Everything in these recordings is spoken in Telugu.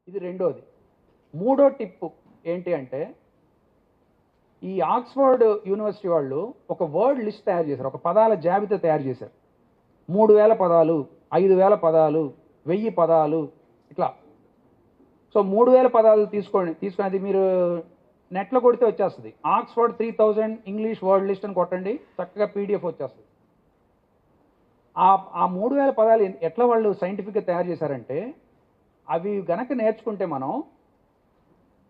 ఇది రెండోది. మూడో టిప్పు ఏంటి అంటే, ఈ ఆక్స్ఫర్డ్ యూనివర్సిటీ వాళ్ళు ఒక వర్డ్ లిస్ట్ తయారు చేశారు. ఒక పదాల జాబితా తయారు చేశారు. 3000 పదాలు, 5000 పదాలు, 1000 పదాలు ఇట్లా. సో 3000 పదాలు తీసుకొని అది మీరు నెట్లో కొడితే వచ్చేస్తుంది. ఆక్స్ఫర్డ్ 3000 ఇంగ్లీష్ వర్డ్ లిస్ట్ అని కొట్టండి, చక్కగా పీడిఎఫ్ వచ్చేస్తుంది. ఆ 3000 పదాలు ఎట్లా వాళ్ళు సైంటిఫిక్గా తయారు చేశారంటే, అవి గనక నేర్చుకుంటే మనం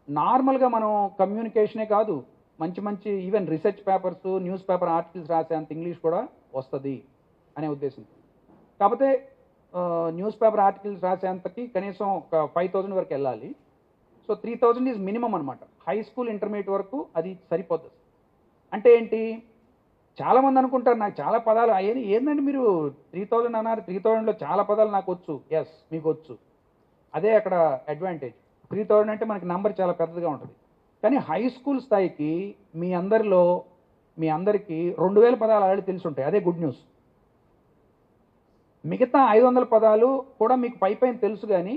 నార్మల్గా మనం కమ్యూనికేషనే కాదు, మంచి మంచి even research papers, news paper articles రాసేంత ఇంగ్లీష్ కూడా వస్తుంది అనే ఉద్దేశం. కాకపోతే న్యూస్ పేపర్ ఆర్టికల్స్ రాసేంతకి కనీసం ఒక 5000 వరకు వెళ్ళాలి. సో 3000 ఈజ్ మినిమం అనమాట. హై స్కూల్ ఇంటర్మీడియట్ వరకు అది సరిపోతుంది. అంటే ఏంటి, చాలామంది అనుకుంటారు నాకు చాలా పదాలు అయ్యాయి, ఏంటంటే మీరు 3000 అన్నారు, 3000లో చాలా పదాలు నాకు వచ్చు. ఎస్, మీకు వచ్చు, అదే అక్కడ అడ్వాంటేజ్. 3000 అంటే మనకి నంబర్ చాలా పెద్దదిగా ఉంటుంది. కానీ హై స్కూల్ స్థాయికి మీ అందరికీ 2000 పదాలు ఆల్రెడీ తెలిసి ఉంటాయి, అదే గుడ్ న్యూస్. మిగతా 500 పదాలు కూడా మీకు పైన తెలుసు, కానీ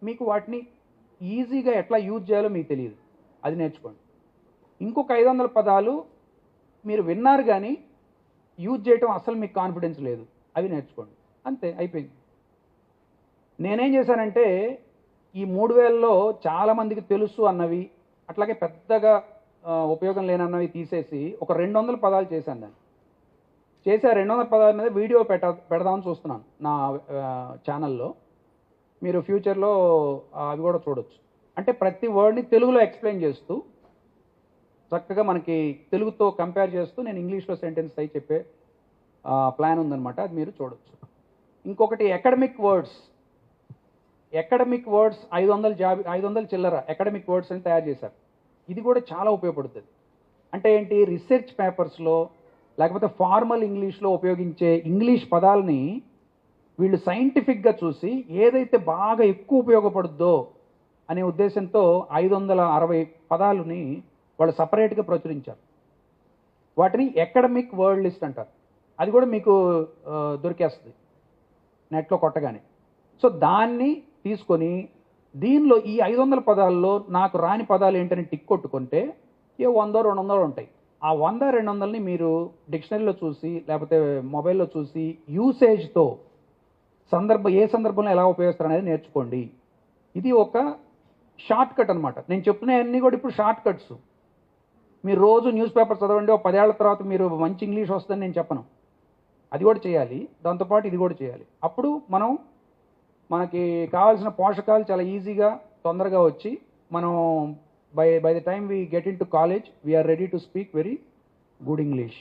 మీకు వాటిని ఈజీగా ఎట్లా యూజ్ చేయాలో మీకు తెలియదు, అది నేర్చుకోండి. ఇంకొక 500 పదాలు మీరు విన్నారు కానీ యూజ్ చేయటం అసలు మీకు కాన్ఫిడెన్స్ లేదు, అవి నేర్చుకోండి. అంతే, అయిపోయింది. నేనేం చేశానంటే, ఈ 3000లో చాలామందికి తెలుసు అన్నవి, అట్లాగే పెద్దగా ఉపయోగం లేనన్నవి తీసేసి ఒక 200 పదాలు చేశాను. దాన్ని చేసి ఆ 200 పదాల మీద వీడియో పెడదామని చూస్తున్నాను నా ఛానల్లో. మీరు ఫ్యూచర్లో అవి కూడా చూడొచ్చు. అంటే ప్రతి వర్డ్ని తెలుగులో ఎక్స్ప్లెయిన్ చేస్తూ, చక్కగా మనకి తెలుగుతో కంపేర్ చేస్తూ నేను ఇంగ్లీష్లో సెంటెన్స్ అయి చెప్పే ప్లాన్ ఉందన్నమాట. అది మీరు చూడొచ్చు. ఇంకొకటి అకాడమిక్ వర్డ్స్ 500 చిల్లర అకాడమిక్ వర్డ్స్ అని తయారు చేశారు. ఇది కూడా చాలా ఉపయోగపడుతుంది. అంటే ఏంటి, రీసెర్చ్ పేపర్స్లో లేకపోతే ఫార్మల్ ఇంగ్లీష్లో ఉపయోగించే ఇంగ్లీష్ పదాలని వీళ్ళు సైంటిఫిక్గా చూసి ఏదైతే బాగా ఎక్కువ ఉపయోగపడుద్దో అనే ఉద్దేశంతో 560 పదాలని వాళ్ళు సపరేట్గా ప్రచురించారు. వాటిని అకాడమిక్ వర్డ్ లిస్ట్ అంటారు. అది కూడా మీకు దొరికేస్తుంది నెట్లో కొట్టగానే. సో దాన్ని తీసుకొని దీనిలో ఈ 500 పదాల్లో నాకు రాని పదాలు ఏంటని టిక్ కొట్టుకుంటే 100-200 ఉంటాయి. ఆ 100-200ని మీరు డిక్షనరీలో చూసి లేకపోతే మొబైల్లో చూసి యూసేజ్తో ఏ సందర్భంలో ఎలా ఉపయోగిస్తారు అనేది నేర్చుకోండి. ఇది ఒక షార్ట్ కట్ అనమాట. నేను చెప్తున్నవన్నీ కూడా ఇప్పుడు షార్ట్ కట్స్. మీరు రోజు న్యూస్ పేపర్ చదవండి, 10 ఏళ్ల తర్వాత మీరు మంచి ఇంగ్లీష్ వస్తుందని నేను చెప్పను. అది కూడా చేయాలి, దాంతోపాటు ఇది కూడా చేయాలి. అప్పుడు మనకి కావాల్సిన పోషకాలు చాలా ఈజీగా తొందరగా వచ్చి మనం by the time we get into college, we are ready to speak very good English.